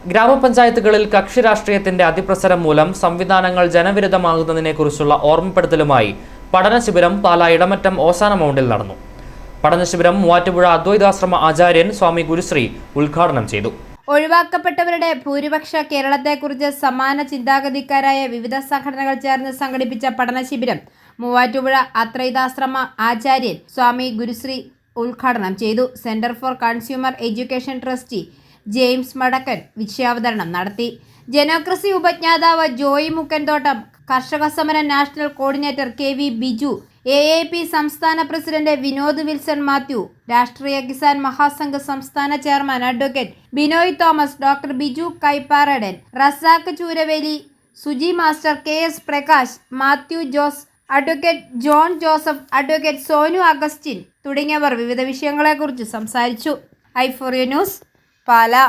ഗ്രാമപഞ്ചായത്തുകളിൽ കക്ഷി രാഷ്ട്രീയത്തിന്റെ അതിപ്രസരം മൂലം സംവിധാനങ്ങൾ ജനവിരുദ്ധമാകുന്നതിനെക്കുറിച്ചുള്ള ഓർമ്മപ്പെടുത്തലുമായി പഠന ശിബിരം പാലാ ഇടമറ്റം ഓശാന മൗണ്ടിൽ നടന്നു. പഠന ശിബിരം മൂവാറ്റുപുഴ അദ്വൈതാശ്രമ ആചാര്യൻ സ്വാമി ഗുരുശ്രീ ഉദ്ഘാടനം ചെയ്തു. ഒഴിവാക്കപ്പെട്ടവരുടെ ഭൂരിപക്ഷ കേരളത്തെക്കുറിച്ച് സമാന ചിന്താഗതിക്കാരായ വിവിധ സംഘടനകൾ ചേർന്ന് സംഘടിപ്പിച്ച പഠന ശിബിരം മൂവാറ്റുപുഴ അദ്വൈതാശ്രമ ആചാര്യൻ സ്വാമി ഗുരുശ്രീ ഉദ്ഘാടനം ചെയ്തു. Centre for consumer education trustee James Madakkan വിഷയാവതരണം നടത്തി. ജനോക്രസി ഉപജ്ഞാതാവ് ജോയി മുക്കൻതോട്ടം, കർഷക സമരം national coordinator K V. Biju, AAP സംസ്ഥാന പ്രസിഡന്റ് വിനോദ് വിൽസൺ മാത്യു, രാഷ്ട്രീയ കിസാൻ മഹാസംഘ് സംസ്ഥാന chairman advocate Binoy Thomas, doctor Biju Kaipparadan, Razak Chooraveli, Suji master, KS Prakash, Mathew Jose, advocate John Joseph, advocate Sonu Augustine തുടങ്ങിയവർ വിവിധ വിഷയങ്ങളെക്കുറിച്ച് സംസാരിച്ചു. i4u news Pala.